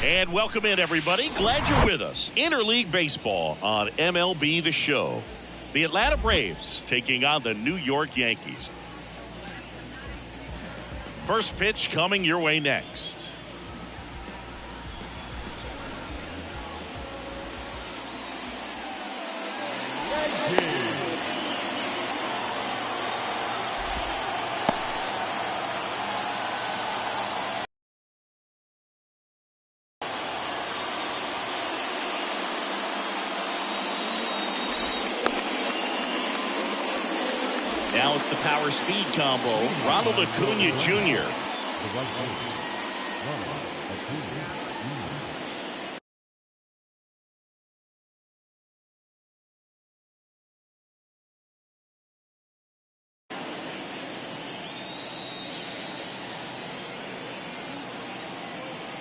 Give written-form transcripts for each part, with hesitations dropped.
And welcome in, everybody. Glad you're with us. Interleague Baseball on MLB The Show. The Atlanta Braves taking on the New York Yankees. First pitch coming your way next. Now it's the power speed combo. Ronald Acuna Jr.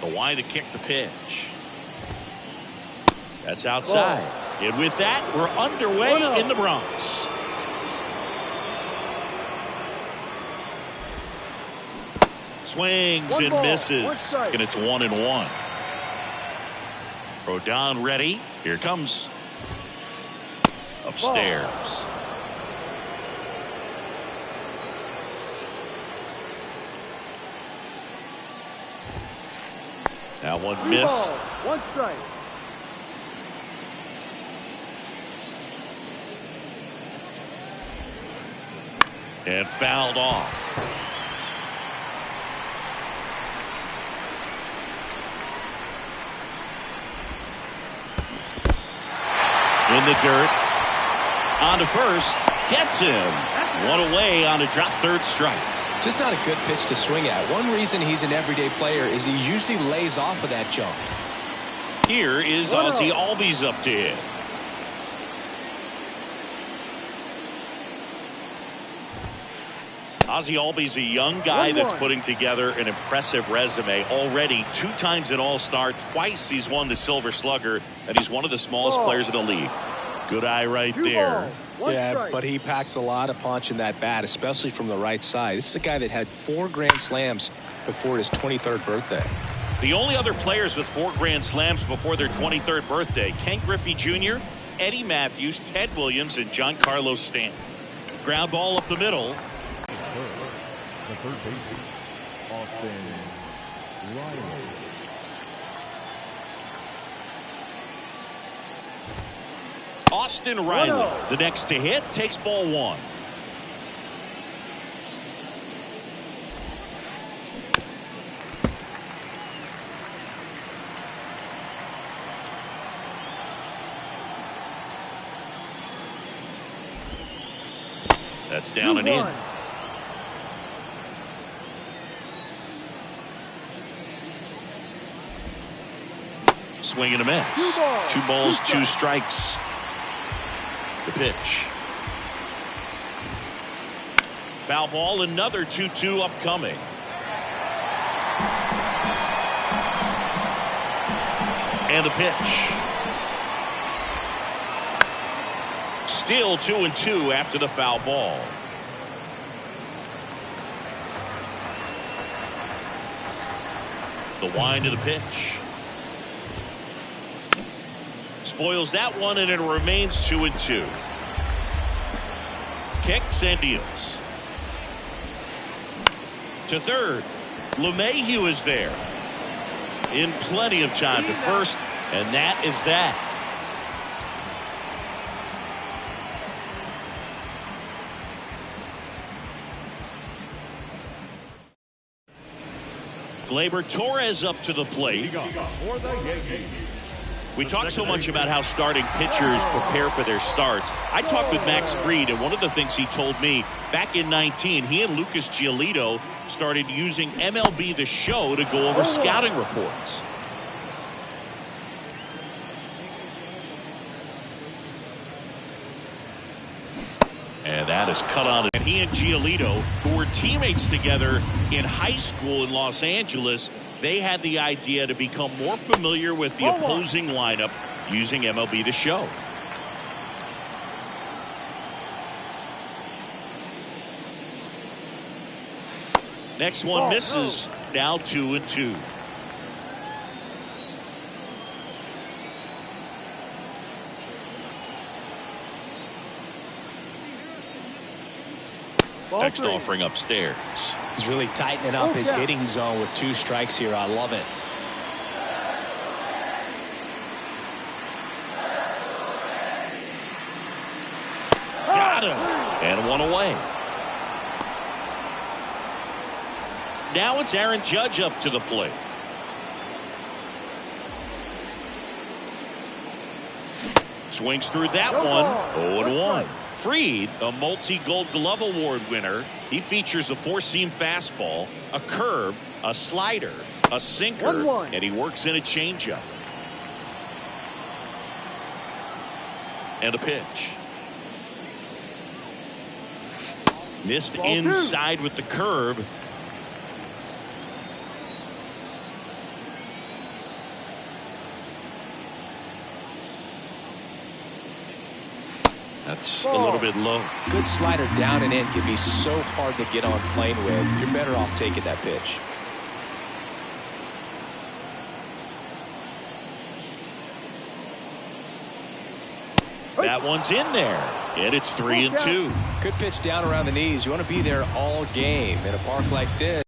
The wide to kick the pitch. That's outside. And with that, we're underway in the Bronx. Swings and misses, and it's 1-1. Rodon ready. Here comes. Upstairs. That one missed. One strike. And fouled off. In the dirt. On to first. Gets him. One away on a drop third strike. Just not a good pitch to swing at. One reason he's an everyday player is he usually lays off of that jump. Here is Ozzie Albies up to hit. Ozzie Albies, a young guy that's putting together an impressive resume. Already 2 times an All-Star, twice he's won the Silver Slugger, and he's one of the smallest players in the league. Good eye right there. Yeah, but he packs a lot of punch in that bat, especially from the right side. This is a guy that had 4 Grand Slams before his 23rd birthday. The only other players with 4 Grand Slams before their 23rd birthday, Ken Griffey Jr., Eddie Matthews, Ted Williams, and Giancarlo Stanton. Ground ball up the middle. The third baseman, Austin Riley. Austin Riley, the next to hit, takes ball 1. That's down and in. Swing and a miss. 2 balls, 2 strikes. The pitch. Foul ball, another 2-2 upcoming. And the pitch. Still 2-2 after the foul ball. The wind of the pitch. Spoils that one, and it remains 2-2. Kicks and deals. To third. LeMahieu is there. In plenty of time to first, and that is that. Gleyber Torres up to the plate. We talk so much about how starting pitchers prepare for their starts. I talked with Max Fried, and one of the things he told me back in 19, he and Lucas Giolito started using MLB The Show to go over scouting reports. And that is cut on. And he and Giolito, who were teammates together in high school in Los Angeles, they had the idea to become more familiar with the opposing lineup using MLB The Show. Next one misses. Now 2-2. Next offering upstairs. He's really tightening up his hitting zone with 2 strikes here. I love it. Got him. And 1 away. Now it's Aaron Judge up to the plate. Swings through that one. 0-1. Fried, a multi-Gold Glove Award winner. He features a 4-seam fastball, a curve, a slider, a sinker, and he works in a changeup. And a pitch. Missed inside with the curve. That's a little bit low. Good slider down and in can be so hard to get on plane with. You're better off taking that pitch. That one's in there. And it's 3-2. Good pitch down around the knees. You want to be there all game in a park like this.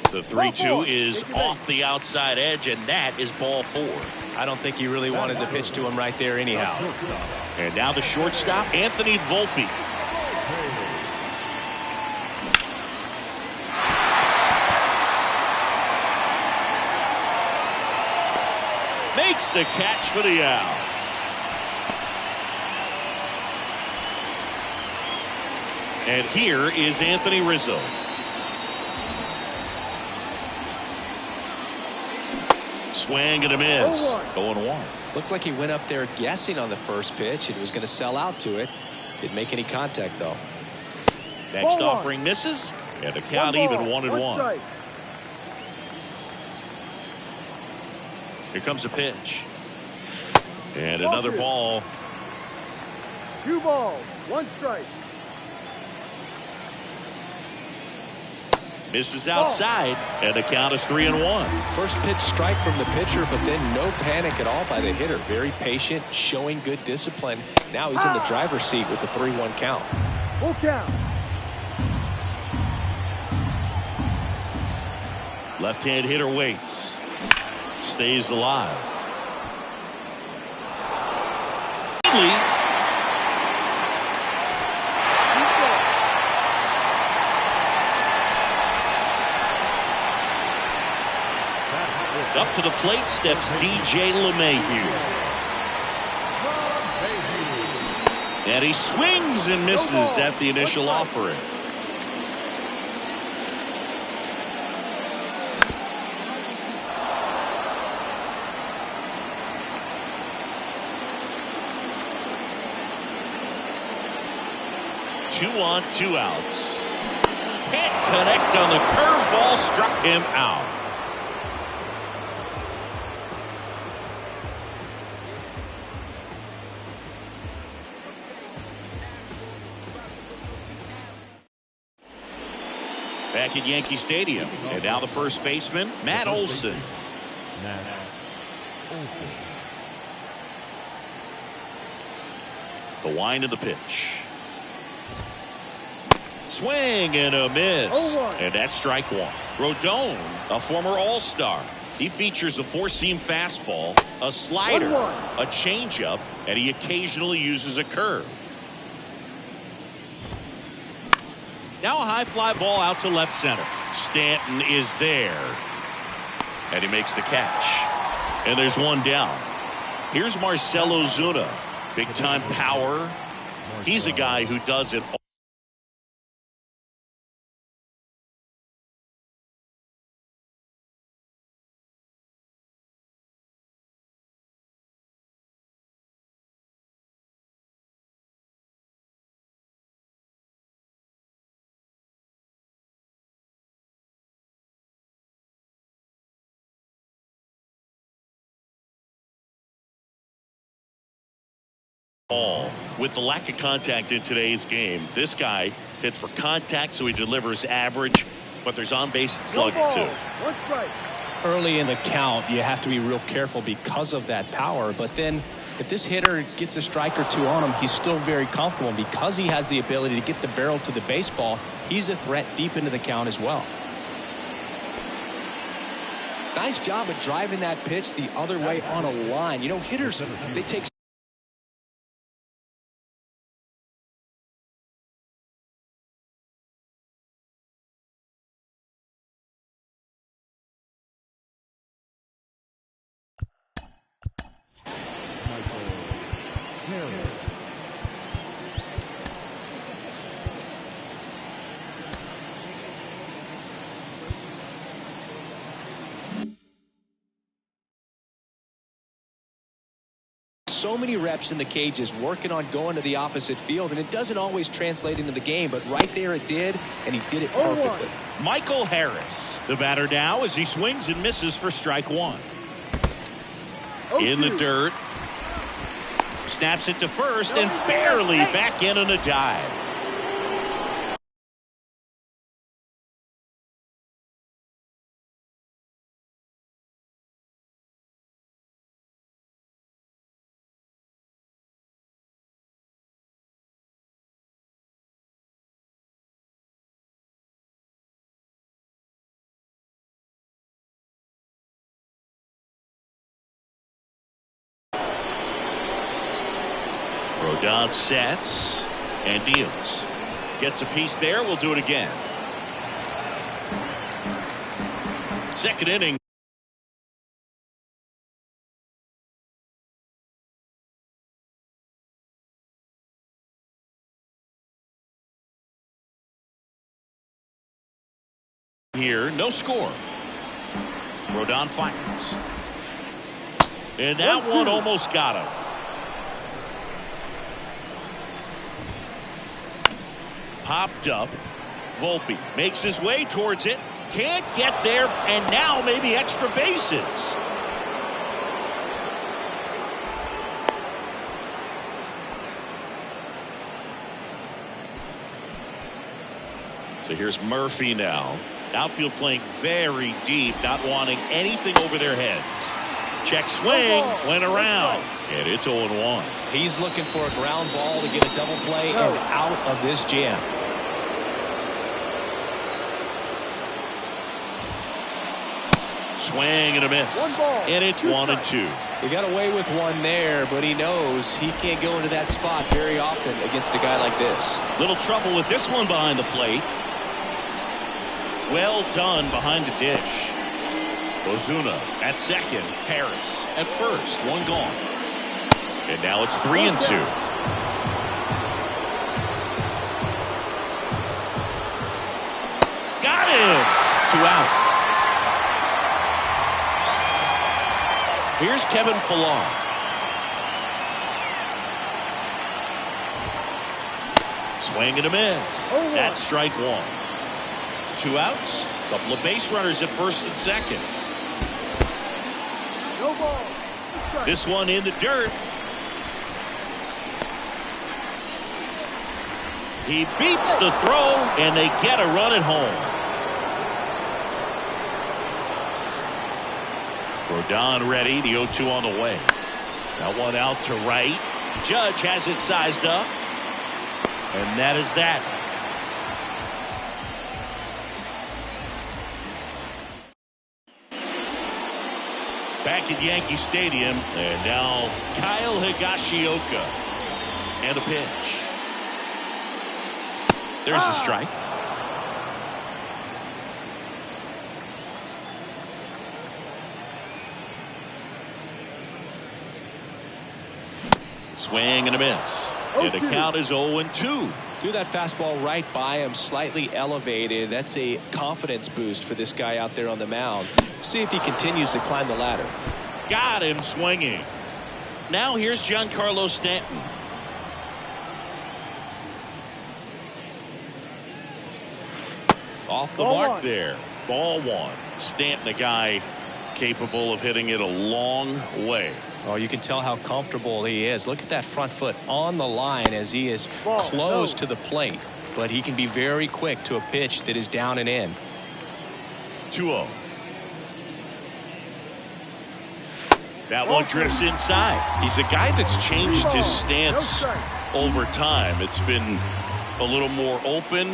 The 3-2 is off the outside edge, and that is ball 4. I don't think he really wanted to pitch to him right there anyhow. And now the shortstop, Anthony Volpe. Makes the catch for the out. And here is Anthony Rizzo. Swing and a miss. 0-1. Looks like he went up there guessing on the first pitch and was going to sell out to it. Didn't make any contact though. Next offering misses, and the count even 1-1. Here comes a pitch. And another ball. 2 balls, 1 strike. Misses outside, and the count is 3-1. First pitch strike from the pitcher, but then no panic at all by the hitter. Very patient, showing good discipline. Now he's in the driver's seat with the 3-1 count. Full count. Left-hand hitter waits. Stays alive. Up to the plate steps DJ LeMahieu. And he swings and misses at the initial offering. Two on, 2 outs. Can't connect on the curveball, struck him out. Back at Yankee Stadium, and now the first baseman, Matt Olson. The wind of the pitch. Swing and a miss. And that's strike 1. Rodon, a former All-Star. He features a 4-seam fastball, a slider, a changeup, and he occasionally uses a curve. Now a high fly ball out to left center. Stanton is there. And he makes the catch. And there's 1 down. Here's Marcell Ozuna. Big time power. He's a guy who does it all. With the lack of contact in today's game, this guy hits for contact, so he delivers average, but there's on-base slugging too. Early in the count, you have to be real careful because of that power, but then if this hitter gets a strike or two on him, he's still very comfortable. And because he has the ability to get the barrel to the baseball, he's a threat deep into the count as well. Nice job of driving that pitch the other way on a line. You know, hitters, they take so many reps in the cages working on going to the opposite field, and it doesn't always translate into the game, but right there it did, and he did it perfectly. Michael Harris, the batter now, as he swings and misses for strike one. In the dirt. Snaps it to first and barely back in on a dive. Rodon sets and deals. Gets a piece there. We'll do it again. Second inning. Here, no score. Rodon fires. And that one almost got him. Popped up. Volpe makes his way towards it. Can't get there, and now maybe extra bases. So here's Murphy now. Outfield playing very deep, not wanting anything over their heads. Check swing, went around, and it's 0-1. He's looking for a ground ball to get a double play and out of this jam. Swing and a miss. And it's 1-2. He got away with one there, but he knows he can't go into that spot very often against a guy like this. Little trouble with this one behind the plate. Well done behind the dish. Ozuna at second. Harris at first. One gone. And now it's 3-2. Got him. 2 out. Here's Kevin Pillar. Swing and a miss. That's strike one. 2 outs. Couple of base runners at first and second. No ball. This one in the dirt. He beats the throw, and they get a run at home. Rodon ready. The 0-2 on the way. Now one out to right. Judge has it sized up. And that is that. Back at Yankee Stadium, and now Kyle Higashioka. And a pitch. There's a strike. Swing and a miss. And the count is 0-2. Threw that fastball right by him, slightly elevated. That's a confidence boost for this guy out there on the mound. See if he continues to climb the ladder. Got him swinging. Now here's Giancarlo Stanton. Off the mark there. Ball one. Stanton, a guy capable of hitting it a long way. Oh, you can tell how comfortable he is. Look at that front foot on the line as he is close to the plate. But he can be very quick to a pitch that is down and in. 2-0. That one drifts inside. He's a guy that's changed his stance over time. It's been a little more open,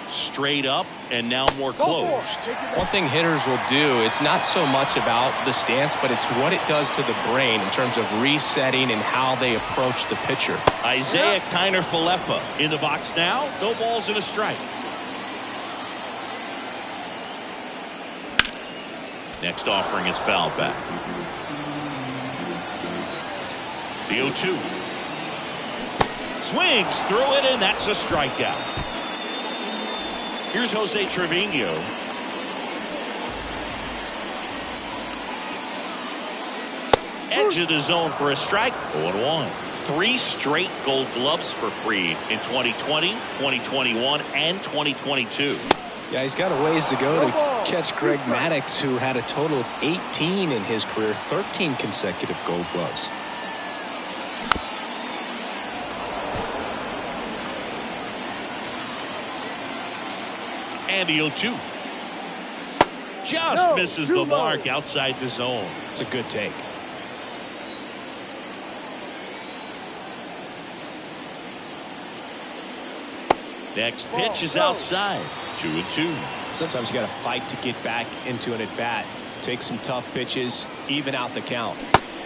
straight up, and now more closed. One thing hitters will do, it's not so much about the stance, but it's what it does to the brain in terms of resetting and how they approach the pitcher. Isaiah Kiner-Falefa in the box now. No balls and a strike. Next offering is fouled back. The 0-2. Swings through it, and that's a strikeout. Here's Jose Trevino. Edge of the zone for a strike. 0-1. 3 straight Gold Gloves for Fried in 2020, 2021, and 2022. Yeah, he's got a ways to go to catch Greg Maddux, who had a total of 18 in his career, 13 consecutive Gold Gloves. And the 0-2. Just misses the mark outside the zone. It's a good take. Next pitch is outside. 2-2. Sometimes you got to fight to get back into an at-bat. Take some tough pitches, even out the count.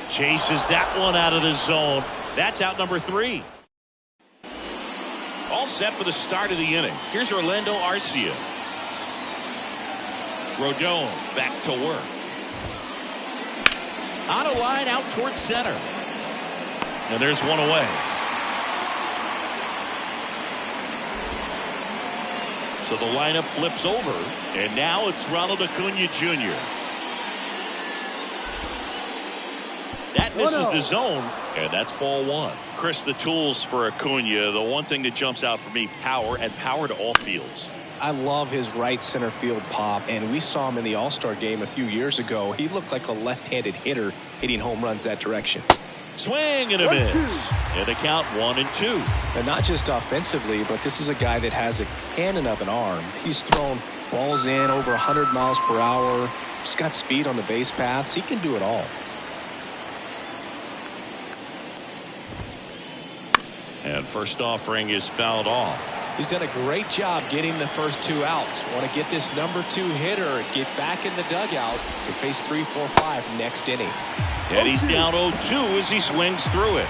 Chases that one out of the zone. That's out number 3. All set for the start of the inning. Here's Orlando Arcia. Rodon back to work. On a line out towards center. And there's one away. So the lineup flips over, and now it's Ronald Acuna Jr. That misses the zone, and that's ball 1. Chris, the tools for Acuna, the one thing that jumps out for me, power, and power to all fields. I love his right center field pop, and we saw him in the All-Star game a few years ago. He looked like a left-handed hitter hitting home runs that direction. Swing and a miss. And the count 1-2. And not just offensively, but this is a guy that has a cannon of an arm. He's thrown balls in over 100 miles per hour. He's got speed on the base paths. He can do it all. And first offering is fouled off. He's done a great job getting the first 2 outs. Want to get this number 2 hitter, get back in the dugout, and face 3, 4, 5 next inning. And he's down 0-2 as he swings through it.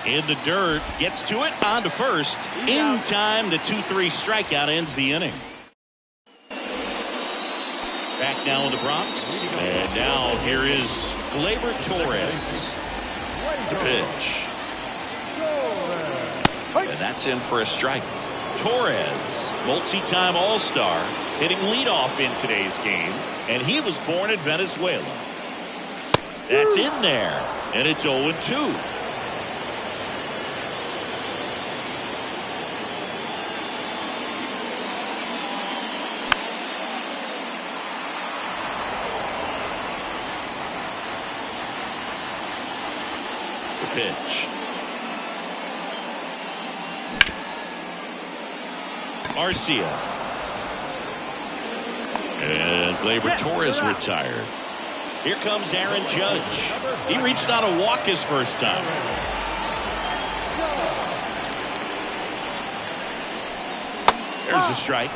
In the dirt, gets to it, on to first. In time, the 2-3 strikeout ends the inning. Back now in the Bronx. And now here is Gleyber Torres. The pitch. And that's in for a strike. Torres, multi-time All-Star, hitting leadoff in today's game, and he was born in Venezuela. That's in there, and it's 0-2. The pitch. Arcia. And Gleyber Torres retired. Here comes Aaron Judge. He reached out a walk his first time. There's a strike.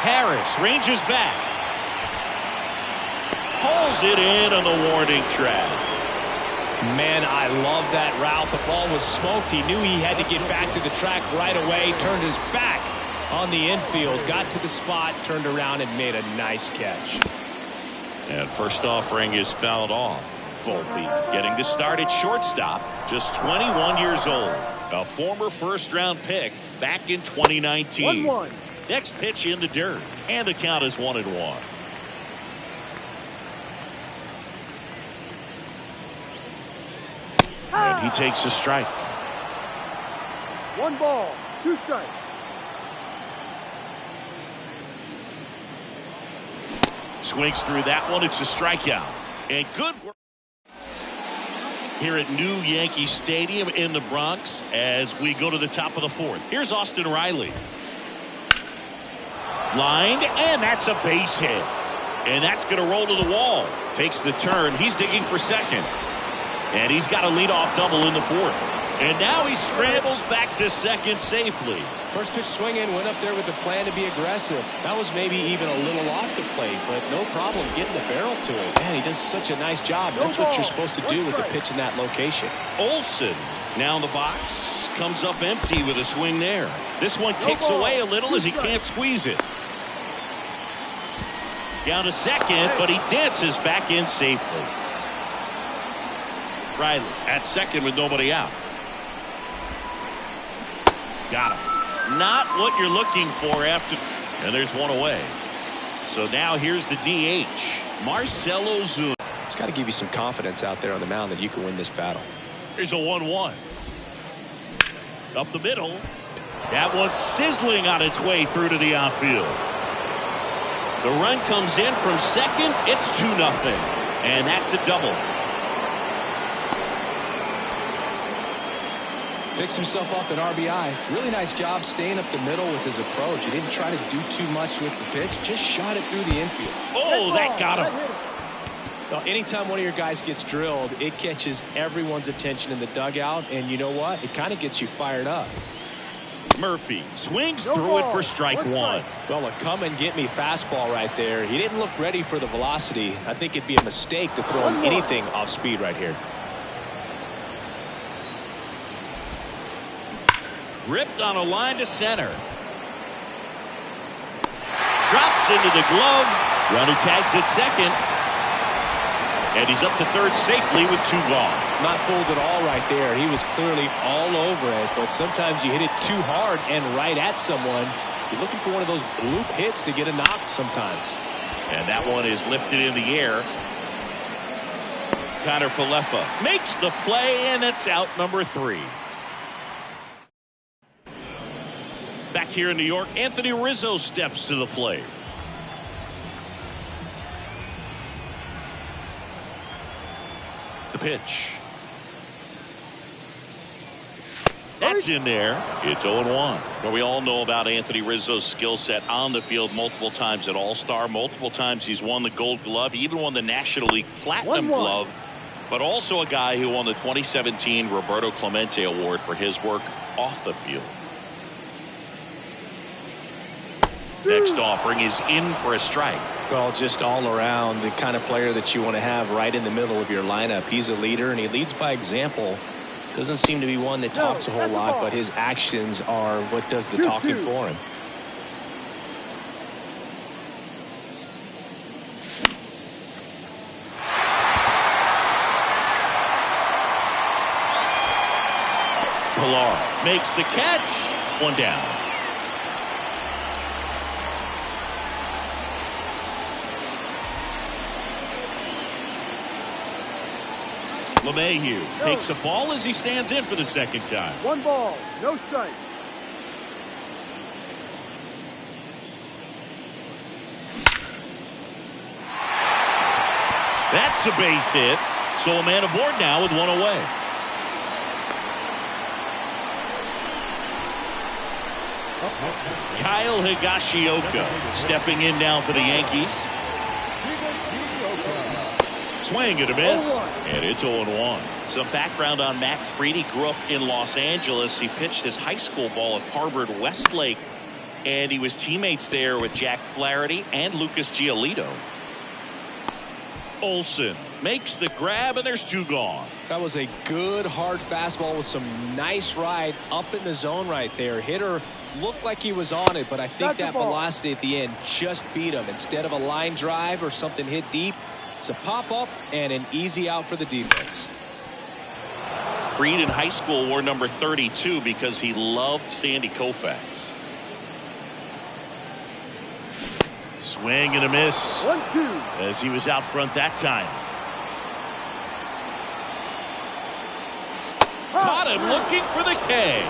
Harris ranges back. Pulls it in on the warning track. Man, I love that route. The ball was smoked. He knew he had to get back to the track right away. Turned his back on the infield. Got to the spot, turned around, and made a nice catch. And first offering is fouled off. Volpe getting to start at shortstop. Just 21 years old. A former first-round pick back in 2019. 1-1. Next pitch in the dirt. And the count is 1-1. And he takes a strike. 1 ball, 2 strikes. Swings through that one. It's a strikeout. And good work. here at New Yankee Stadium in the Bronx as we go to the top of the fourth. Here's Austin Riley. Lined, and that's a base hit. And that's going to roll to the wall. Takes the turn. He's digging for second. And he's got a leadoff double in the fourth. And now he scrambles back to second safely. First pitch swinging, went up there with the plan to be aggressive. That was maybe even a little off the plate, but no problem getting the barrel to it. Man, he does such a nice job. That's what you're supposed to do with the pitch in that location. Olsen now in the box. Comes up empty with a swing there. This one kicks away a little as he can't squeeze it. Down to second, but he dances back in safely. Riley at second with nobody out. Got him. Not what you're looking for after. And there's one away. So now here's the DH, Marcell Ozuna. It's got to give you some confidence out there on the mound that you can win this battle. Here's a 1-1. Up the middle. That one's sizzling on its way through to the outfield. The run comes in from second. It's 2-0. And that's a double. Picks himself up an RBI. Really nice job staying up the middle with his approach. He didn't try to do too much with the pitch. Just shot it through the infield. Oh, that got him. Well, anytime one of your guys gets drilled, it catches everyone's attention in the dugout. And you know what? It kind of gets you fired up. Murphy swings through it for strike one. Well, a come and get me fastball right there. He didn't look ready for the velocity. I think it'd be a mistake to throw him anything off speed right here. Ripped on a line to center. Drops into the glove. Runner tags at second. And he's up to third safely with 2 gone. Not fooled at all right there. He was clearly all over it. But sometimes you hit it too hard and right at someone. You're looking for one of those bloop hits to get a knock sometimes. And that one is lifted in the air. Connor Falefa makes the play, and it's out number 3. Back here in New York, Anthony Rizzo steps to the plate. The pitch. That's in there. It's 0-1. Well, we all know about Anthony Rizzo's skill set on the field multiple times at All-Star. Multiple times he's won the Gold Glove. He even won the National League Platinum Glove. But also a guy who won the 2017 Roberto Clemente Award for his work off the field. Next offering is in for a strike. Well, just all around the kind of player that you want to have right in the middle of your lineup. He's a leader, and he leads by example. Doesn't seem to be one that talks a whole lot, but his actions are what does the talking for him. Pilar makes the catch. 1 down. LeMahieu takes a ball as he stands in for the second time. 1 ball, no strike. That's a base hit. So a man aboard now with 1 away. Kyle Higashioka stepping in now for the Yankees. Swing and a miss, and it's 0-1. Some background on Max Fried. He grew up in Los Angeles. He pitched his high school ball at Harvard Westlake, and he was teammates there with Jack Flaherty and Lucas Giolito. Olsen makes the grab, and there's 2 gone. That was a good hard fastball with some nice ride up in the zone right there. Hitter looked like he was on it, but I think that velocity at the end just beat him. Instead of a line drive or something hit deep, it's a pop-up and an easy out for the defense. Fried in high school wore number 32 because he loved Sandy Koufax. Swing and a miss. 1-2. As he was out front that time. Caught him looking for the K.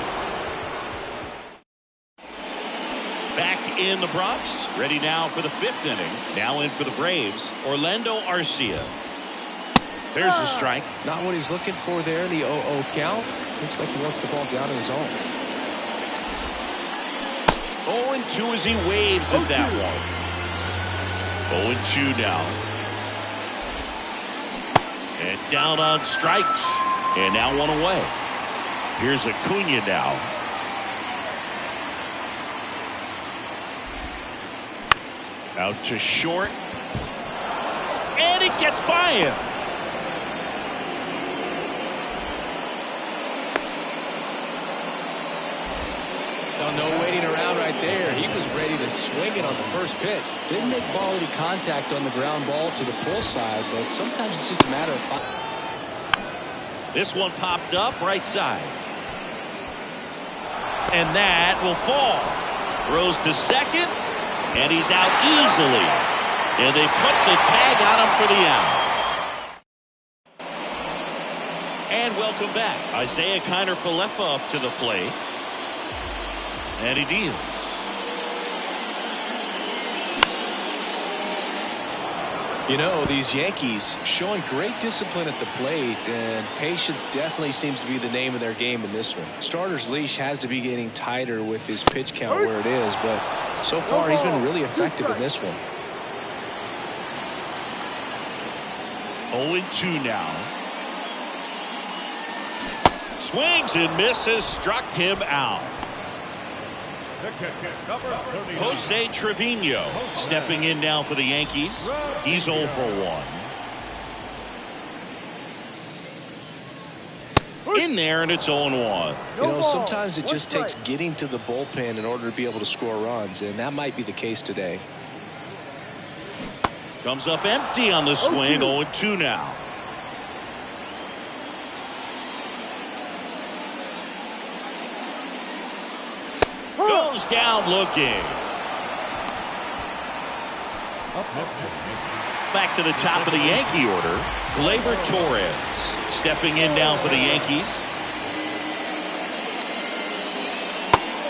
Back in the Bronx, ready now for the 5th inning. Now in for the Braves, Orlando Arcia. There's the strike. Not what he's looking for there, the 0-0 count. Looks like he wants the ball down in his zone. 0-2 as he waves at that one. 0-2 now. And down on strikes. And now one away. Here's Acuna now. Out to short. And it gets by him. No waiting around right there. He was ready to swing it on the first pitch. Didn't make quality contact on the ground ball to the pull side, but sometimes it's just a matter of fun. This one popped up right side. And that will fall. Throws to second, and he's out easily. And they put the tag on him for the out. And welcome back. Isaiah Kiner-Falefa up to the plate. And he deals. You know, these Yankees showing great discipline at the plate, and patience definitely seems to be the name of their game in this one. Starter's leash has to be getting tighter with his pitch count where it is, but so far he's been really effective in this one. 0-2 now. Swings and misses, struck him out. Jose Trevino stepping in now for the Yankees. He's 0 for 1. In there, and it's 0-1. You know, sometimes it just takes getting to the bullpen in order to be able to score runs, and that might be the case today. Comes up empty on the swing. 0-2 now. Goes down looking. Back to the top of the Yankee order. Gleyber Torres stepping in now for the Yankees.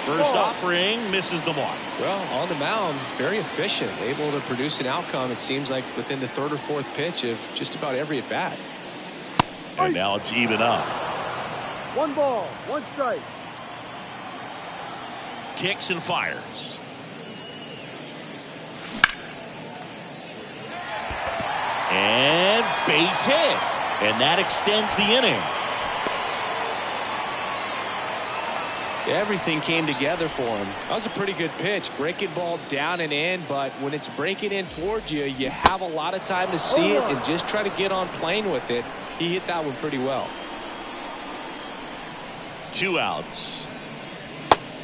First offering misses the mark. Well, on the mound, very efficient, able to produce an outcome, it seems like, within the third or fourth pitch of just about every at bat. And now it's even up. 1 ball, 1 strike. Kicks and fires. And base hit. And that extends the inning. Everything came together for him. That was a pretty good pitch. Breaking ball down and in, but when it's breaking in towards you, you have a lot of time to see it and just try to get on plane with it. He hit that one pretty well. 2 outs.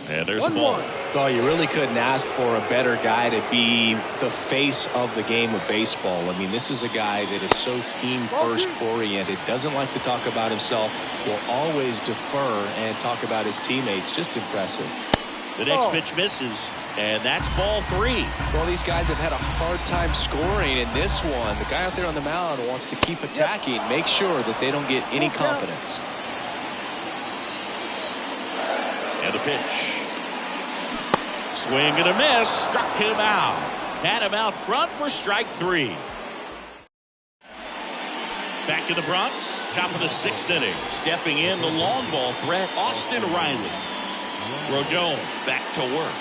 And there's a ball. Well, you really couldn't ask for a better guy to be the face of the game of baseball. I mean, this is a guy that is so team-first oriented, doesn't like to talk about himself, will always defer and talk about his teammates. Just impressive. The next pitch misses, and that's ball 3. Well, these guys have had a hard time scoring in this one. The guy out there on the mound wants to keep attacking, make sure that they don't get any confidence. And a pitch. Swing and a miss. Struck him out. Had him out front for strike 3. Back to the Bronx. Top of the 6th inning. Stepping in the long ball threat, Austin Riley. Rodon back to work.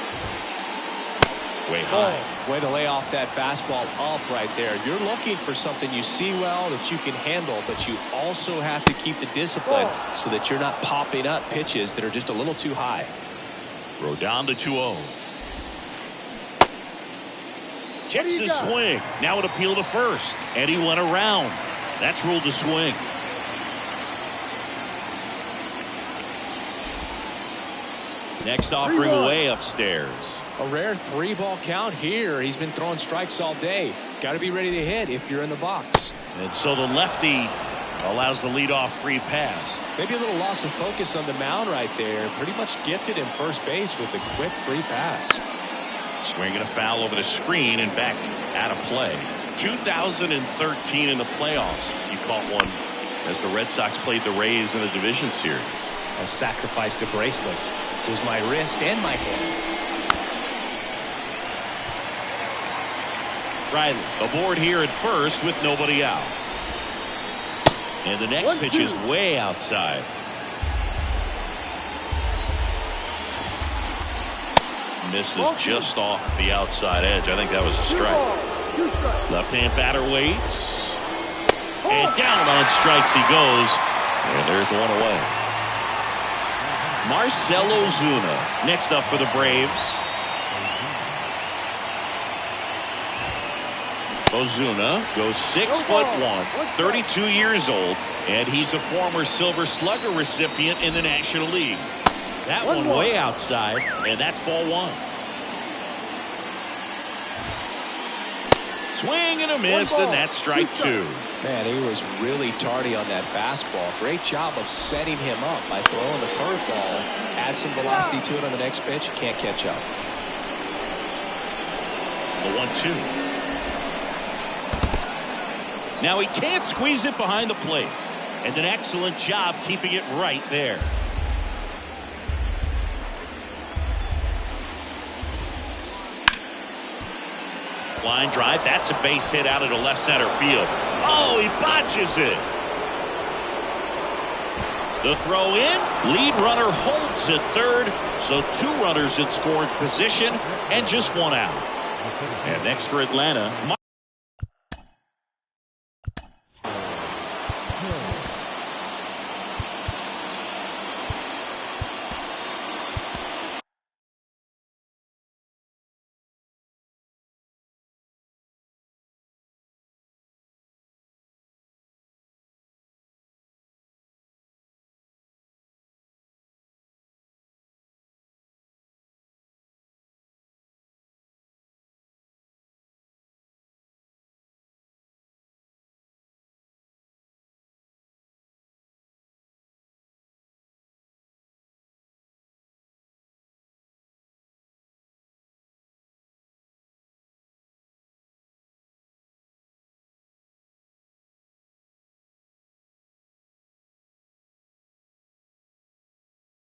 Way high. Way to lay off that fastball up right there. You're looking for something you see well that you can handle, but you also have to keep the discipline so that you're not popping up pitches that are just a little too high. Throw down to 2-0. Checks his swing. Now an appeal to first. And he went around. That's ruled a swing. Next offering away upstairs. A rare 3-ball count here. He's been throwing strikes all day. Got to be ready to hit if you're in the box. And so the lefty allows the leadoff free pass. Maybe a little loss of focus on the mound right there. Pretty much gifted him first base with a quick free pass. Swinging a foul over the screen and back out of play. 2013 in the playoffs. You caught one as the Red Sox played the Rays in the division series. I sacrificed a bracelet. It was my wrist and my hand. Riley aboard here at first with nobody out. And the next pitch is way outside. Misses just off the outside edge. I think that was a strike. Left-hand batter waits. And down on strikes he goes. And there's one away. Marcell Ozuna next up for the Braves. Ozuna goes 6'1", 32 years old, and he's a former Silver Slugger recipient in the National League. That one way outside, and that's ball one. Swing and a miss, and that's strike two. Man, he was really tardy on that fastball. Great job of setting him up by throwing the curveball. Add some velocity to it on the next pitch. Can't catch up. The 1-2. Now he can't squeeze it behind the plate. And an excellent job keeping it right there. Line drive. That's a base hit out into left center field. Oh, he botches it. The throw in. Lead runner holds at third. So two runners in scoring position and just one out. And next for Atlanta.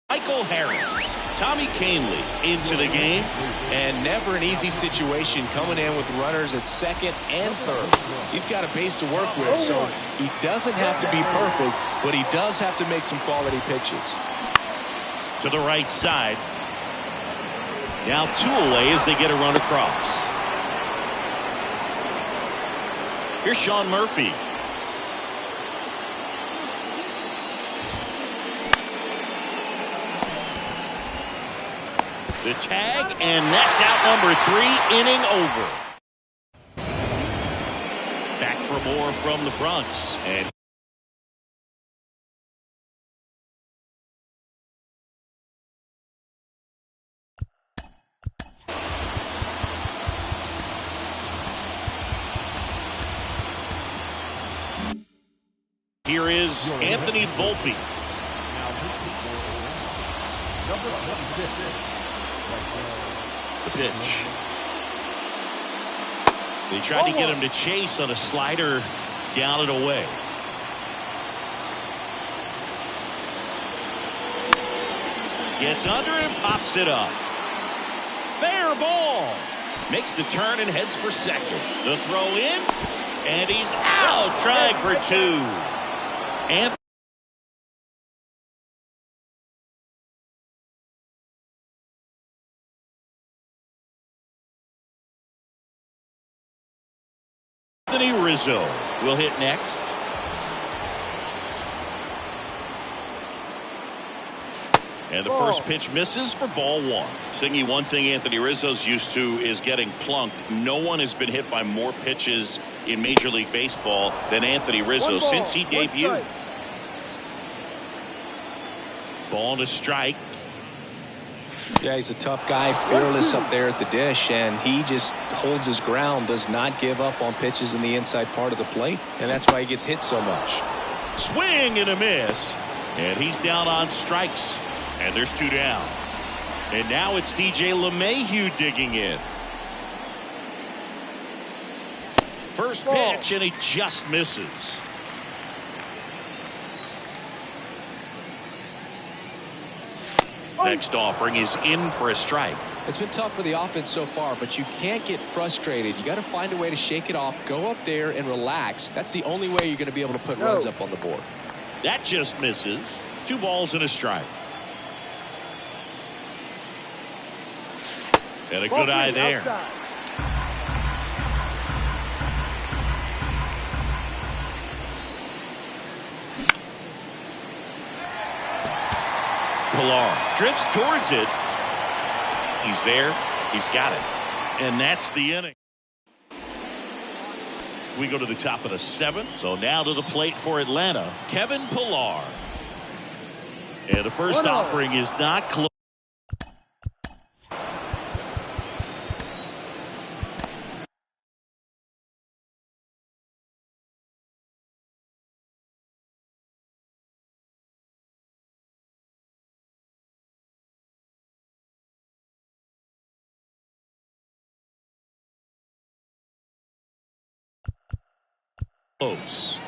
Michael Harris, Tommy Kahnle into the game. And never an easy situation coming in with runners at second and third. He's got a base to work with, so he doesn't have to be perfect, but he does have to make some quality pitches. To the right side. Now two away as they get a run across. Here's Sean Murphy. The tag, and that's out number 3, inning over. Back for more from the Bronx. And here is Anthony Volpe. The pitch. They tried to get him to chase on a slider down and away. Gets under and pops it up. Fair ball. Makes the turn and heads for second. The throw in. And he's out. Trying for two. And Anthony Rizzo will hit next. And the first pitch misses for ball one. Singy, one thing Anthony Rizzo's used to is getting plunked. No one has been hit by more pitches in Major League Baseball than Anthony Rizzo since he debuted. Ball to strike. Yeah, he's a tough guy, fearless up there at the dish, and he just holds his ground, does not give up on pitches in the inside part of the plate, and that's why he gets hit so much. Swing and a miss, and he's down on strikes, and there's two down. And now it's DJ LeMahieu digging in. First pitch, and he just misses. Next offering is in for a strike. It's been tough for the offense so far, but you can't get frustrated. You got to find a way to shake it off, go up there and relax. That's the only way you're going to be able to put runs up on the board. That just misses. 2 balls and a strike. And a good eye there. Pilar drifts towards it. He's there. He's got it. And that's the inning. We go to the top of the 7th. So now to the plate for Atlanta, Kevin Pilar. And the first offering is not close.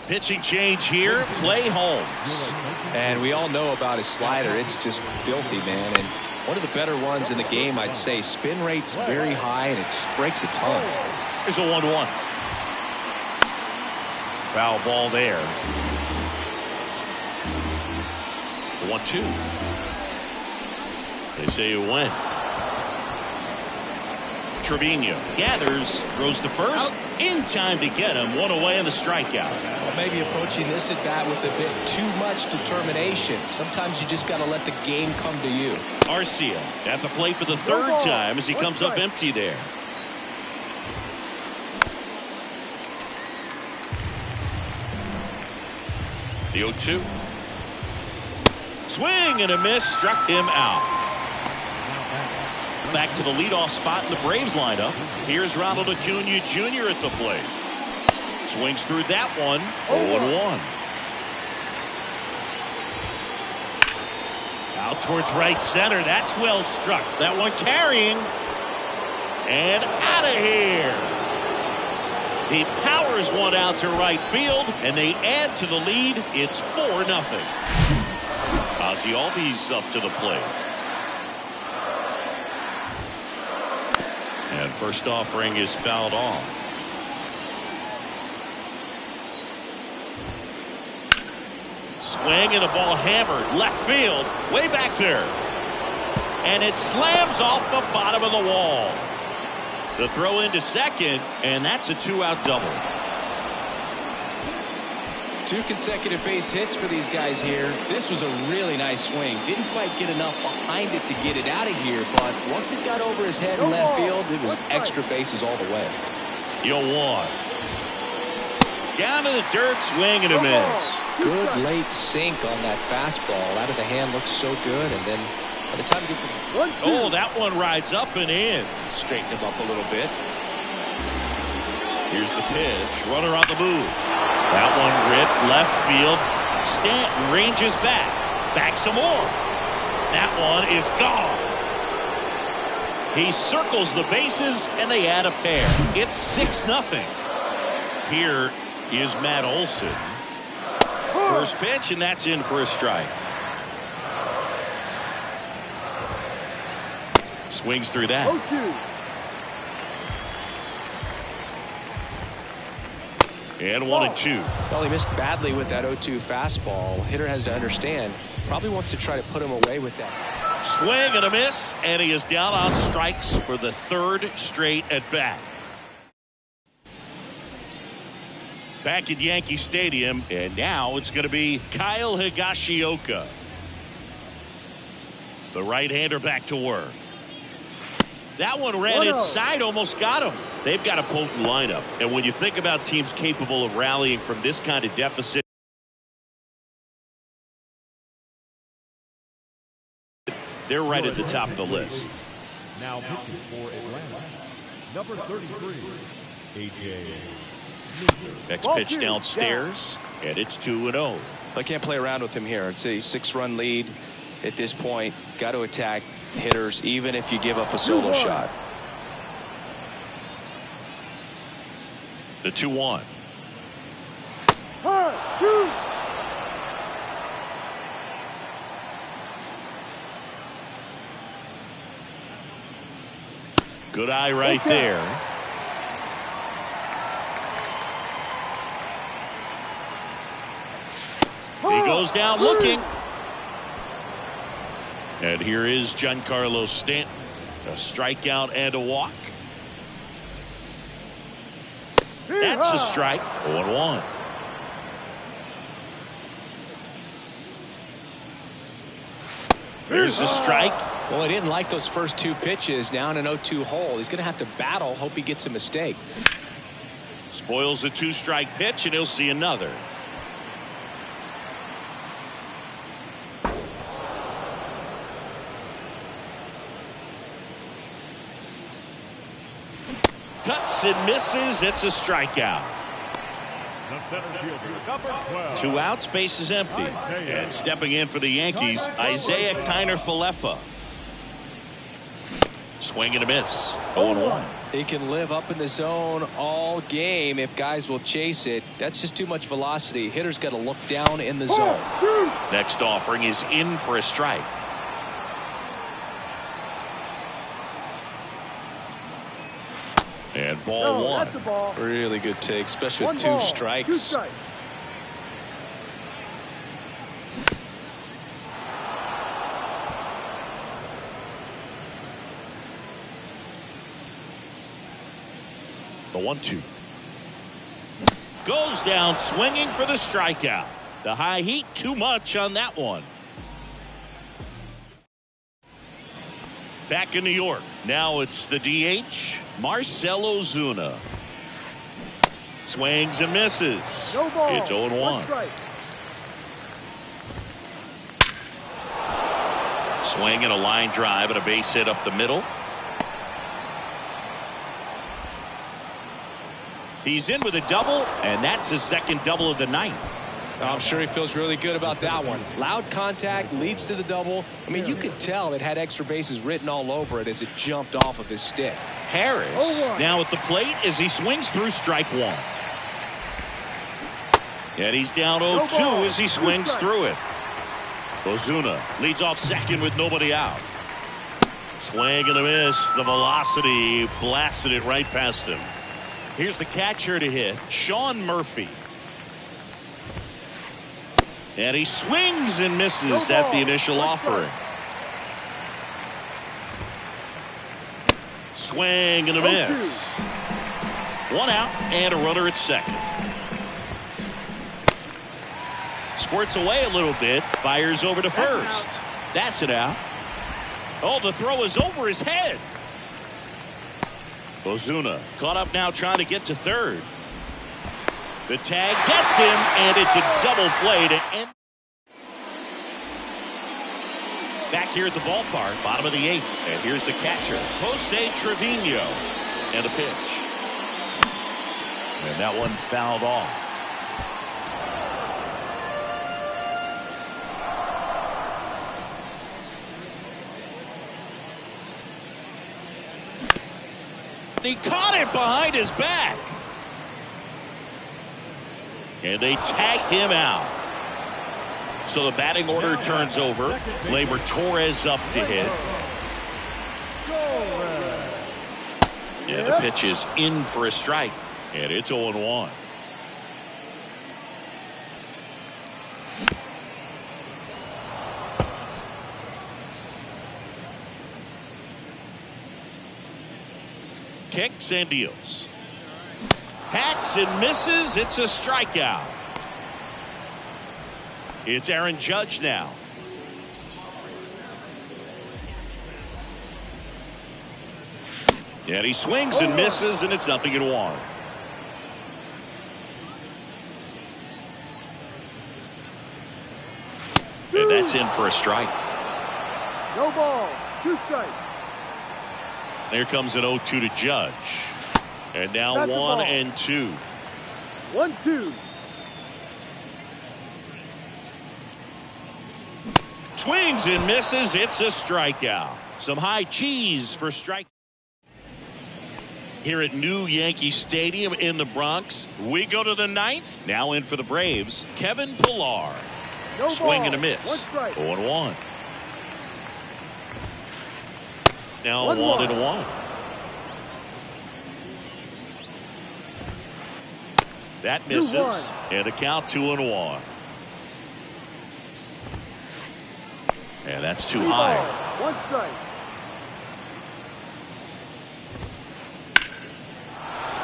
Pitching change here. Play Holmes. And we all know about his slider. It's just filthy, man. And one of the better ones in the game, I'd say. Spin rate's very high, and it just breaks a ton. There's a 1-1. Foul ball there. 1-2. They say you win. Trevino gathers, throws to first, in time to get him. 1 away on the strikeout. Well, maybe approaching this at bat with a bit too much determination. Sometimes you just got to let the game come to you. Arcia at the plate for the 3rd time as he comes up empty there. The 0-2. Swing and a miss, struck him out. Back to the leadoff spot in the Braves lineup. Here's Ronald Acuna Jr. at the plate. Swings through that one. 0-1. Out towards right center. That's well struck. That one carrying. And out of here. He powers one out to right field, and they add to the lead. It's 4-0. Ozzie Albies up to the plate. And first offering is fouled off. Swing and a ball hammered left field, way back there. And it slams off the bottom of the wall. The throw into second, and that's a 2-out double. 2 consecutive base hits for these guys here. This was a really nice swing. Didn't quite get enough behind it to get it out of here, but once it got over his head in left field, it was extra bases all the way. 0-1. Down to the dirt, swing and a miss. Good late sink on that fastball. Out of the hand looks so good, and then by the time it gets in, oh, that one rides up and in. Straighten him up a little bit. Here's the pitch. Runner on the move. That one ripped left field. Stanton ranges back. Back some more. That one is gone. He circles the bases, and they add a pair. It's 6-0. Here is Matt Olson. First pitch, and that's in for a strike. Swings through that. 0-2. And 1-2. Well, he missed badly with that 0-2 fastball. Hitter has to understand. Probably wants to try to put him away with that. Swing and a miss, and he is down on strikes for the 3rd straight at bat. Back at Yankee Stadium, and now it's going to be Kyle Higashioka. The right-hander back to work. That one ran inside, almost got him. They've got a potent lineup. And when you think about teams capable of rallying from this kind of deficit, they're right at the top of the list. Now pitching for Atlanta, number 33, A.J. Next pitch downstairs, and it's 2-0. I can't play around with him here. It's a 6-run lead at this point. Got to attack hitters, even if you give up a solo shot. The 2-1. Good eye right there. He goes down looking. And here is Giancarlo Stanton. A strikeout and a walk. That's a strike. 0-1. There's a strike. Well, he didn't like those first 2 pitches. Now in an 0-2 hole. He's going to have to battle. Hope he gets a mistake. Spoils a 2-strike pitch, and he'll see another. Cuts and misses. It's a strikeout. The center fielder, number 12. 2 outs, base is empty. And stepping in for the Yankees, Isaiah Kiner-Falefa. Swing and a miss. 0-1. He can live up in the zone all game if guys will chase it. That's just too much velocity. Hitter's got to look down in the zone. Next offering is in for a strike. And ball 1. That's the ball. Really good take, especially with 1 2 ball, 2 strikes. strikes. The 1-2. Goes down swinging for the strikeout. The high heat, too much on that one. Back in New York. Now it's the DH, Marcell Ozuna. Swings and misses. No ball. It's 1 0-1. strike. Swing and a line drive and a base hit up the middle. He's in with a double, and that's his second double of the night. I'm sure he feels really good about that one. Loud contact leads to the double. I mean, you could tell it had extra bases written all over it as it jumped off of his stick. Harris 0-1. now at the plate as he swings through strike 1. And he's down 0-2 ball. as he swings through it. Ozuna leads off second with nobody out. Swing and a miss. The velocity blasted it right past him. Here's the catcher to hit, Sean Murphy. And he swings and misses at the initial offering. Swing and a miss. 1 out and a runner at second. Squirts away a little bit, fires over to first. That's it out. Oh, the throw is over his head. Ozuna caught up now trying to get to third. The tag gets him, and it's a double play to end. Back here at the ballpark, bottom of the 8th. And here's the catcher, Jose Trevino. And a pitch. And that one fouled off. He caught it behind his back. And they tag him out. So the batting order turns over. Gleyber Torres up to hit. And the pitch is in for a strike. And it's 0-1. Kicks and deals. Hacks and misses. It's a strikeout. It's Aaron Judge now. And he swings and misses, and it's 0-1. And that's in for a strike. No ball. 2 strikes. Here comes an 0-2 to Judge. And now That's 1 the ball. and 2. 1-2. Swings and misses. It's a strikeout. Some high cheese for strike. Here at New Yankee Stadium in the Bronx, we go to the 9th. Now in for the Braves, Kevin Pillar. No Swing ball. and a miss. 1 strike. 0-1. Now 1-1. 1-1. That misses. And a count 2-1. And that's too high. One strike.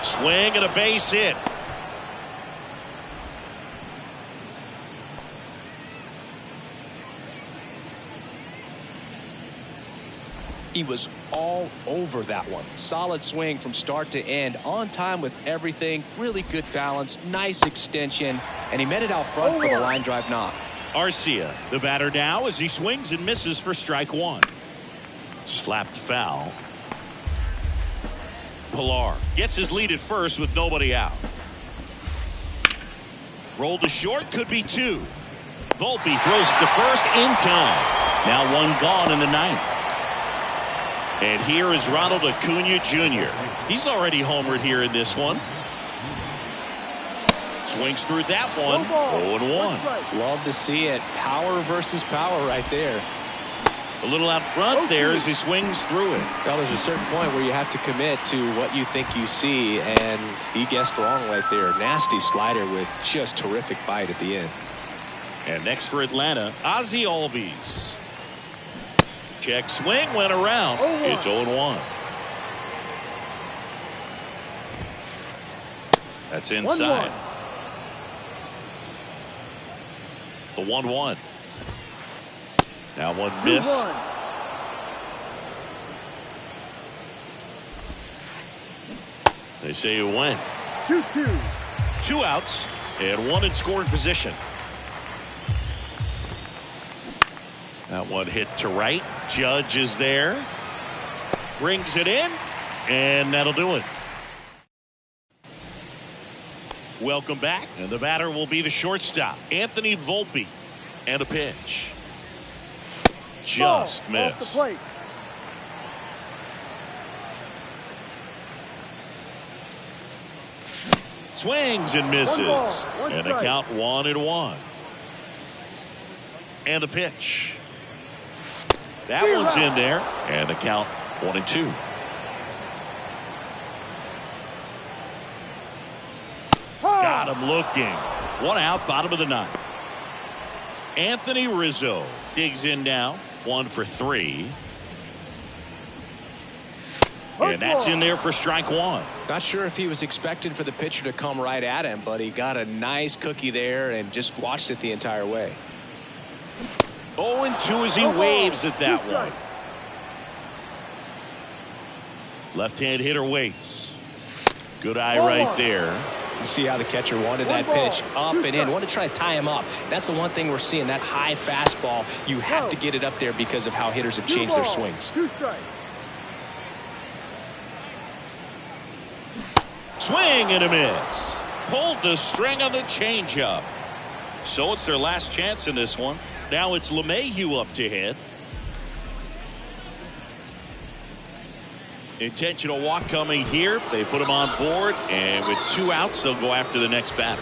Swing and a base hit. He was all over that one. Solid swing from start to end. On time with everything. Really good balance. Nice extension. And he met it out front for the line drive knock. Arcia, the batter now, as he swings and misses for strike one. Slapped foul. Pilar gets his lead at first with nobody out. Rolled to short, could be two. Volpe throws it to first in time. Now one gone in the ninth. And here is Ronald Acuna Jr. He's already homered here in this one. Swings through that one. 0-1. Love to see it. Power versus power right there. A little out front there as he swings through it. Well, there's a certain point where you have to commit to what you think you see, and he guessed wrong right there. Nasty slider with just terrific bite at the end. And next for Atlanta, Ozzie Albies. Check swing, went around. It's 0-1. That's inside. 1-1. The 1-1. Now one missed. They say it went. 2-2. 2 outs and one in scoring position. That one hit to right. Judge is there. Brings it in. And that'll do it. Welcome back. And the batter will be the shortstop, Anthony Volpe. And a pitch. Just missed. Off the plate. Swings and misses. One and a count 1-1. And the pitch. That one's in there. And the count 1-2. Got him looking. 1 out, bottom of the ninth. Anthony Rizzo digs in now. 1 for 3. And that's in there for strike one. Not sure if he was expected for the pitcher to come right at him, but he got a nice cookie there and just watched it the entire way. 0-2 as he waves at that one. Left-hand hitter waits. Good eye right there. You see how the catcher wanted that pitch up and in. Want to try to tie him up. That's the one thing we're seeing, that high fastball. You have to get it up there because of how hitters have changed their swings. 2 strikes. Swing and a miss. Pulled the string on the changeup. So it's their last chance in this one. Now it's LeMahieu up to hit. Intentional walk coming here. They put him on board, and with 2 outs, they'll go after the next batter.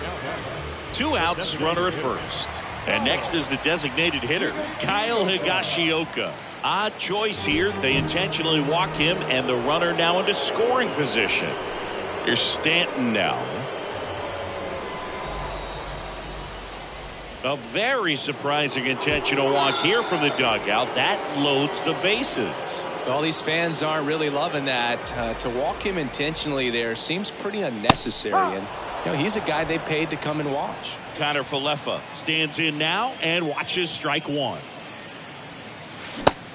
2 outs, runner at first. And next is the designated hitter, Kyle Higashioka. Odd choice here. They intentionally walk him, and the runner now into scoring position. Here's Stanton now. A very surprising intentional walk here from the dugout. That loads the bases. All these fans aren't really loving that. To walk him intentionally there seems pretty unnecessary. And you know, he's a guy they paid to come and watch. Connor Falefa stands in now and watches strike one.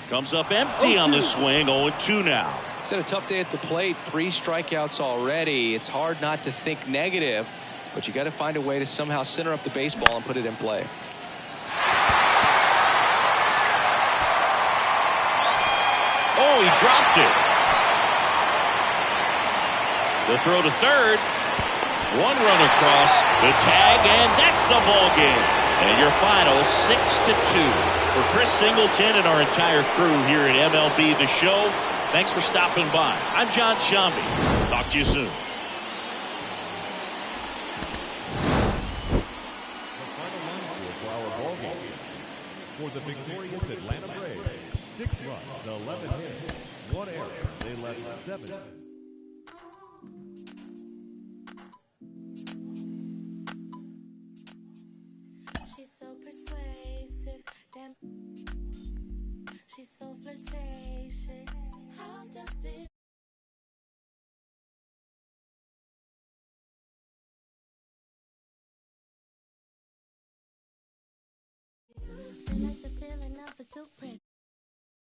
Comes up empty on the swing. 0-2 now. He's had a tough day at the plate. 3 strikeouts already. It's hard not to think negative, but you got to find a way to somehow center up the baseball and put it in play. Oh, he dropped it. The throw to third. 1 run across the tag, and that's the ball game. And your final 6-2. For Chris Singleton and our entire crew here at MLB The Show, thanks for stopping by. I'm John Shambi. Talk to you soon. For the victorious Atlanta Braves, 6 runs, 11 hits, 1 error. They left 7. she's so flirtatious. How does it feel like the feeling of a super